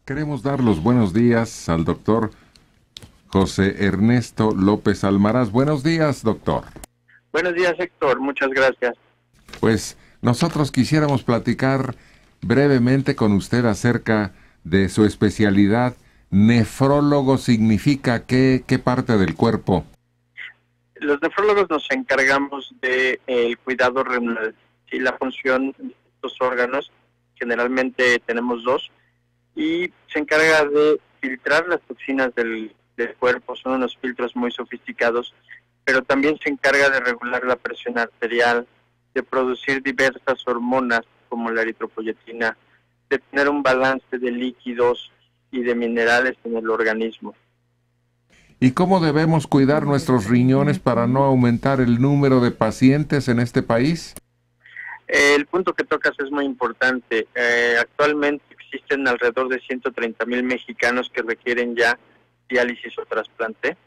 Queremos dar los buenos días al doctor José Ernesto López Almaraz. Buenos días, doctor. Buenos días, Héctor. Muchas gracias. Pues nosotros quisiéramos platicar brevemente con usted acerca de su especialidad. Nefrólogo significa qué parte del cuerpo. Los nefrólogos nos encargamos del cuidado renal y la función de estos órganos. Generalmente tenemos dos y se encarga de filtrar las toxinas del cuerpo. Son unos filtros muy sofisticados, pero también se encarga de regular la presión arterial, de producir diversas hormonas como la eritropoyetina, de tener un balance de líquidos y de minerales en el organismo. ¿Y cómo debemos cuidar nuestros riñones para no aumentar el número de pacientes en este país? El punto que tocas es muy importante. Actualmente existen alrededor de 130,000 mexicanos que requieren ya diálisis o trasplante,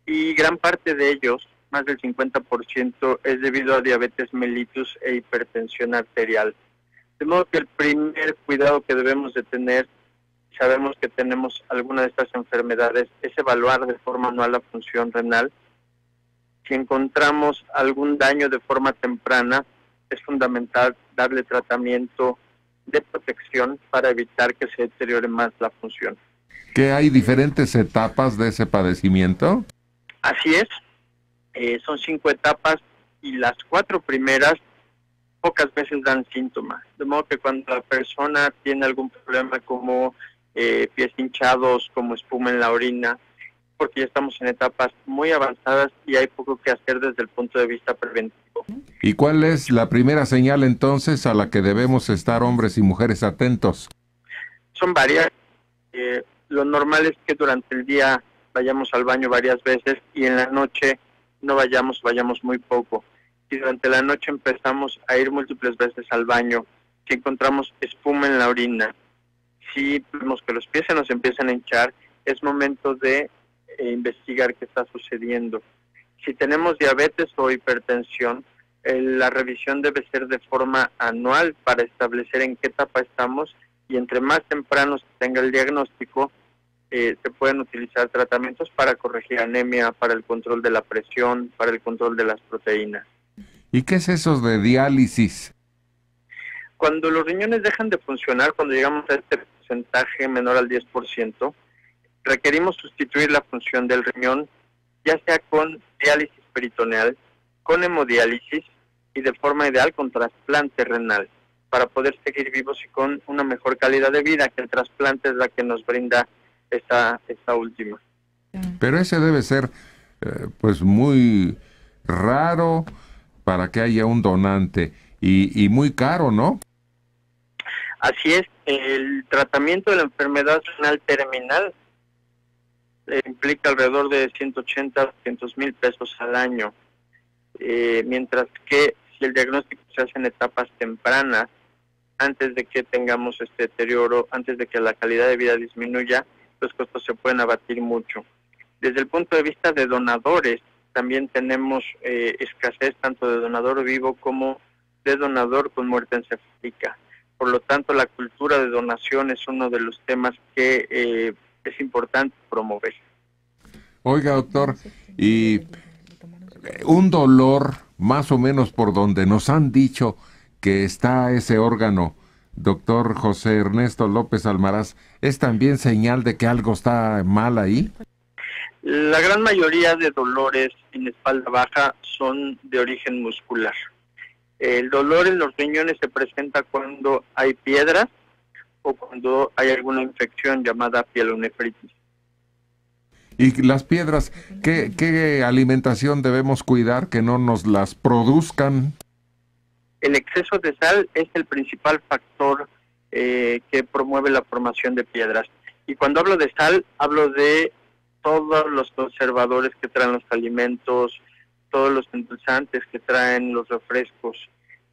y gran parte de ellos, más del 50%, es debido a diabetes mellitus e hipertensión arterial. De modo que el primer cuidado que debemos de tener, sabemos que tenemos alguna de estas enfermedades, es evaluar de forma anual la función renal. Si encontramos algún daño de forma temprana, es fundamental darle tratamiento de protección para evitar que se deteriore más la función. ¿Que hay diferentes etapas de ese padecimiento? Así es, son 5 etapas y las 4 primeras pocas veces dan síntomas. De modo que cuando la persona tiene algún problema como pies hinchados, como espuma en la orina, porque ya estamos en etapas muy avanzadas y hay poco que hacer desde el punto de vista preventivo. ¿Y cuál es la primera señal entonces a la que debemos estar hombres y mujeres atentos? Son varias. Lo normal es que durante el día vayamos al baño varias veces y en la noche no vayamos muy poco. Si durante la noche empezamos a ir múltiples veces al baño, si encontramos espuma en la orina, si vemos que los pies se nos empiezan a hinchar, es momento de investigar qué está sucediendo. Si tenemos diabetes o hipertensión, la revisión debe ser de forma anual para establecer en qué etapa estamos, y entre más temprano se tenga el diagnóstico, se pueden utilizar tratamientos para corregir anemia, para el control de la presión, para el control de las proteínas. ¿Y qué es eso de diálisis? Cuando los riñones dejan de funcionar, cuando llegamos a este porcentaje menor al 10%, requerimos sustituir la función del riñón, ya sea con diálisis peritoneal, con hemodiálisis y de forma ideal con trasplante renal, para poder seguir vivos y con una mejor calidad de vida, que el trasplante es la que nos brinda esta última. Pero ese debe ser pues muy raro para que haya un donante y muy caro, ¿no? Así es, el tratamiento de la enfermedad renal terminal implica alrededor de 180 a 200,000 pesos al año, mientras que si el diagnóstico se hace en etapas tempranas, antes de que tengamos este deterioro, antes de que la calidad de vida disminuya, los costos se pueden abatir mucho. Desde el punto de vista de donadores, también tenemos escasez tanto de donador vivo como de donador con muerte encefálica. Por lo tanto, la cultura de donación es uno de los temas que es importante promover. Oiga, doctor, y un dolor más o menos por donde nos han dicho que está ese órgano, doctor José Ernesto López Almaraz, ¿es también señal de que algo está mal ahí? La gran mayoría de dolores en espalda baja son de origen muscular. El dolor en los riñones se presenta cuando hay piedras o cuando hay alguna infección llamada pielonefritis. Y las piedras, ¿qué alimentación debemos cuidar que no nos las produzcan? El exceso de sal es el principal factor que promueve la formación de piedras. Y cuando hablo de sal, hablo de todos los conservadores que traen los alimentos, todos los endulzantes que traen los refrescos.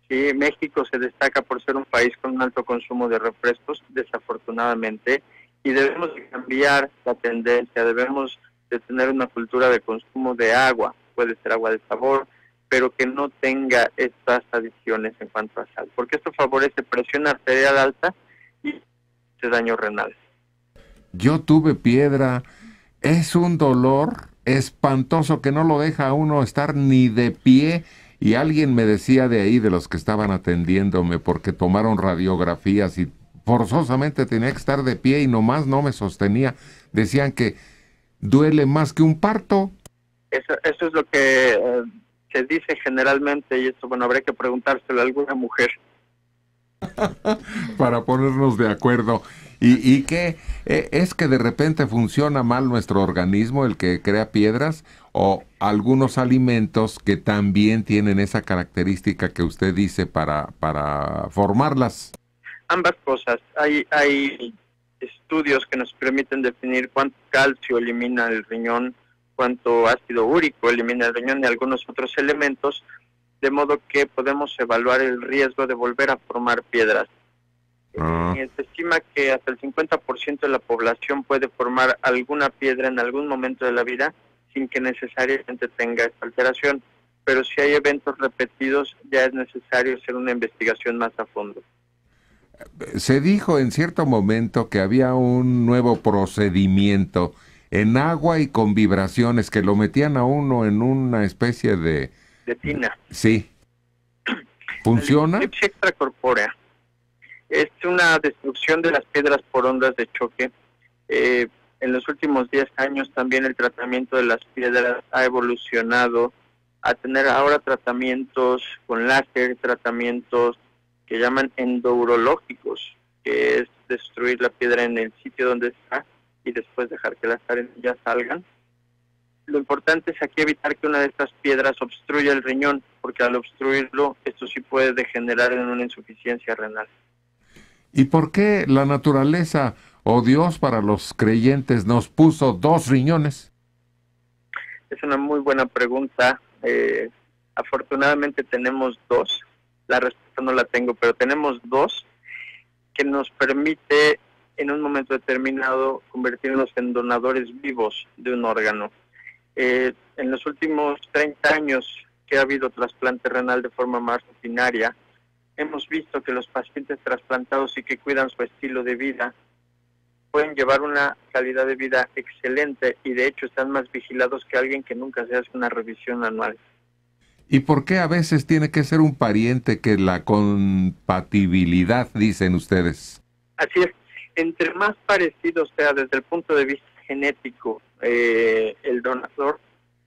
Sí, México se destaca por ser un país con un alto consumo de refrescos, desafortunadamente, y debemos de cambiar la tendencia, debemos de tener una cultura de consumo de agua, puede ser agua de sabor, pero que no tenga estas adiciones en cuanto a sal, porque esto favorece presión arterial alta y daño renal. Yo tuve piedra. Es un dolor espantoso que no lo deja a uno estar ni de pie. Y alguien me decía de ahí, de los que estaban atendiéndome, porque tomaron radiografías y forzosamente tenía que estar de pie y nomás no me sostenía. Decían que duele más que un parto. Eso es lo que se dice generalmente, y esto, bueno, habría que preguntárselo a alguna mujer. Para ponernos de acuerdo. ¿Y qué? ¿Es que de repente funciona mal nuestro organismo, el que crea piedras? ¿O algunos alimentos que también tienen esa característica que usted dice para formarlas? Ambas cosas. Hay estudios que nos permiten definir cuánto calcio elimina el riñón, cuánto ácido úrico elimina el riñón y algunos otros elementos, de modo que podemos evaluar el riesgo de volver a formar piedras. Se estima que hasta el 50% de la población puede formar alguna piedra en algún momento de la vida sin que necesariamente tenga esta alteración, pero si hay eventos repetidos ya es necesario hacer una investigación más a fondo. Se dijo en cierto momento que había un nuevo procedimiento en agua y con vibraciones que lo metían a uno en una especie de tina. Sí. ¿Funciona? La elipsia extracorpórea es una destrucción de las piedras por ondas de choque. En los últimos 10 años también el tratamiento de las piedras ha evolucionado a tener ahora tratamientos con láser, tratamientos que llaman endourológicos, que es destruir la piedra en el sitio donde está y después dejar que las arenillas salgan. Lo importante es aquí evitar que una de estas piedras obstruya el riñón, porque al obstruirlo, esto sí puede degenerar en una insuficiencia renal. ¿Y por qué la naturaleza o Dios para los creyentes nos puso 2 riñones? Es una muy buena pregunta. Afortunadamente tenemos 2. La respuesta no la tengo, pero tenemos 2 que nos permite en un momento determinado convertirnos en donadores vivos de un órgano. En los últimos 30 años que ha habido trasplante renal de forma más rutinaria, hemos visto que los pacientes trasplantados y que cuidan su estilo de vida pueden llevar una calidad de vida excelente y de hecho están más vigilados que alguien que nunca se hace una revisión anual. ¿Y por qué a veces tiene que ser un pariente que la compatibilidad, dicen ustedes? Así es, entre más parecido sea desde el punto de vista genético el donador,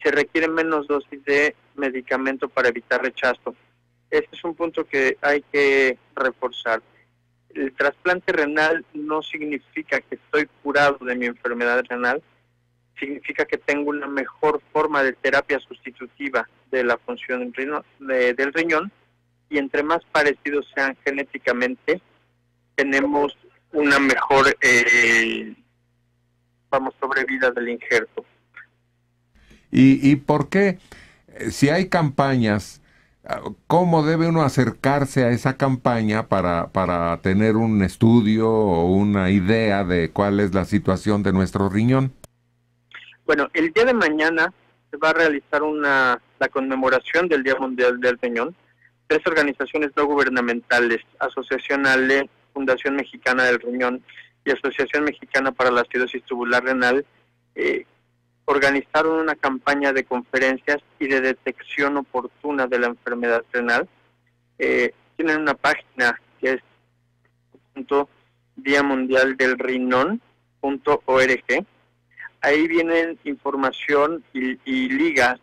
se requiere menos dosis de medicamento para evitar rechazo. Este es un punto que hay que reforzar. El trasplante renal no significa que estoy curado de mi enfermedad renal, significa que tengo una mejor forma de terapia sustitutiva de la función del riñón, y entre más parecidos sean genéticamente, tenemos una mejor sobrevida del injerto. ¿Y por qué, si hay campañas, cómo debe uno acercarse a esa campaña para tener un estudio o una idea de cuál es la situación de nuestro riñón? Bueno, el día de mañana se va a realizar la conmemoración del Día Mundial del Riñón. 3 organizaciones no gubernamentales, Asociación ALE, Fundación Mexicana del Riñón y Asociación Mexicana para la Acidosis Tubular Renal, organizaron una campaña de conferencias y de detección oportuna de la enfermedad renal. Tienen una página que es diamundialdelriñón.org. Ahí vienen información y ligas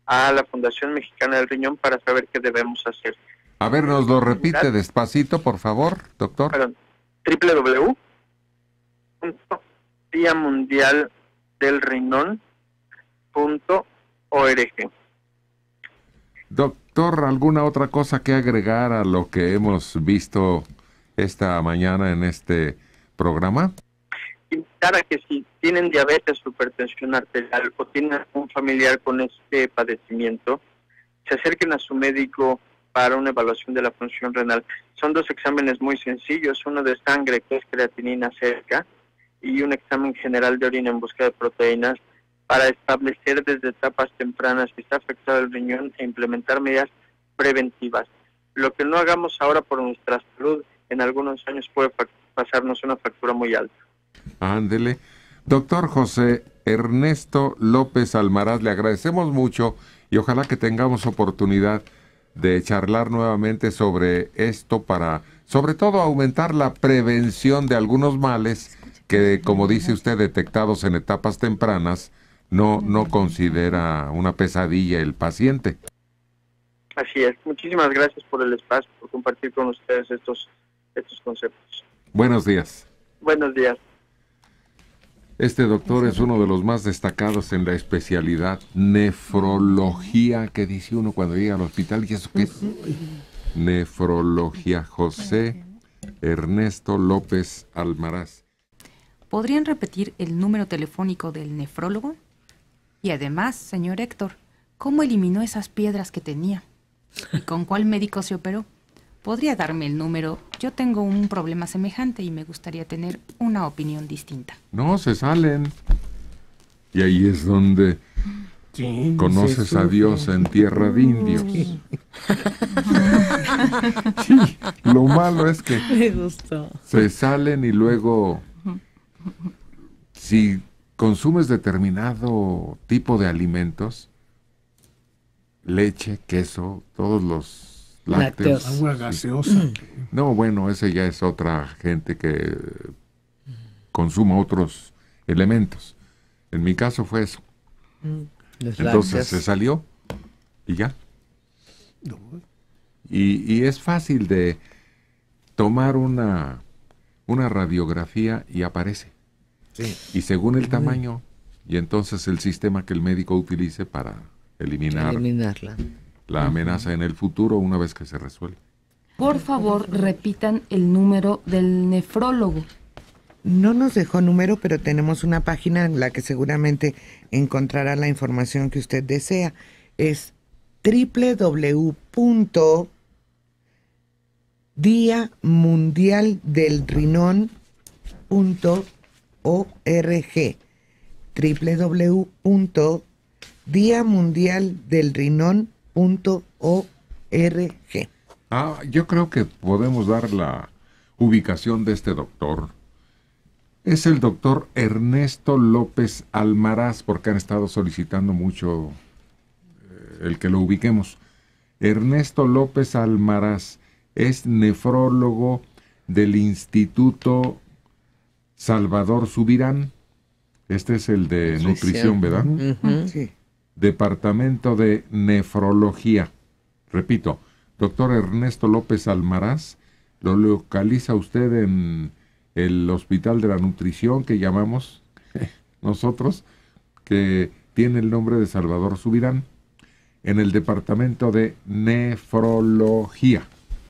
a la Fundación Mexicana del Riñón para saber qué debemos hacer. A ver, nos lo repite despacito, por favor, doctor. Perdón, www.diamundialdelriñón.org. Doctor, ¿alguna otra cosa que agregar a lo que hemos visto esta mañana en este programa? Invitar a que si tienen diabetes o hipertensión arterial o tienen un familiar con este padecimiento, se acerquen a su médico para una evaluación de la función renal. Son 2 exámenes muy sencillos, uno de sangre, que es creatinina cerca, y un examen general de orina en busca de proteínas, para establecer desde etapas tempranas si está afectado el riñón e implementar medidas preventivas. Lo que no hagamos ahora por nuestra salud, en algunos años puede pasarnos una factura muy alta. Ándele. Doctor José Ernesto López Almaraz, le agradecemos mucho y ojalá que tengamos oportunidad de charlar nuevamente sobre esto para, sobre todo, aumentar la prevención de algunos males que, como dice usted, detectados en etapas tempranas, no considera una pesadilla el paciente. Así es. Muchísimas gracias por el espacio, por compartir con ustedes estos conceptos. Buenos días. Buenos días. Este doctor es uno de los más destacados en la especialidad nefrología, que dice uno cuando llega al hospital. ¿Y eso qué es? Nefrología. José Ernesto López Almaraz. ¿Podrían repetir el número telefónico del nefrólogo? Y además, señor Héctor, ¿cómo eliminó esas piedras que tenía? ¿Y con cuál médico se operó? ¿Podría darme el número? Yo tengo un problema semejante y me gustaría tener una opinión distinta. No, se salen. Y ahí es donde conoces a Dios en tierra de indios. Sí, lo malo es que Me gustó. se salen y luego, si consumes determinado tipo de alimentos, leche, queso, todos los lácteos. Agua gaseosa. No, bueno, ese ya es otra gente que consuma otros elementos. En mi caso fue eso. Los Entonces lácteos. se salió y ya. Y es fácil de tomar una radiografía y aparece. Sí. Y según el tamaño, y entonces el sistema que el médico utilice para Eliminarla. la amenaza en el futuro una vez que se resuelve. Por favor, repitan el número del nefrólogo. No nos dejó número, pero tenemos una página en la que seguramente encontrará la información que usted desea. Es www.diamundialdelrinón.org www.diamundialdelrinón.org. Yo creo que podemos dar la ubicación de este doctor. Es el doctor Ernesto López Almaraz, porque han estado solicitando mucho el que lo ubiquemos. Ernesto López Almaraz es nefrólogo del Instituto Salvador Subirán. Este es el de nutrición, ¿verdad? Sí. Departamento de Nefrología. Repito, doctor Ernesto López Almaraz, lo localiza usted en el Hospital de la Nutrición que llamamos nosotros, que tiene el nombre de Salvador Subirán, en el Departamento de Nefrología.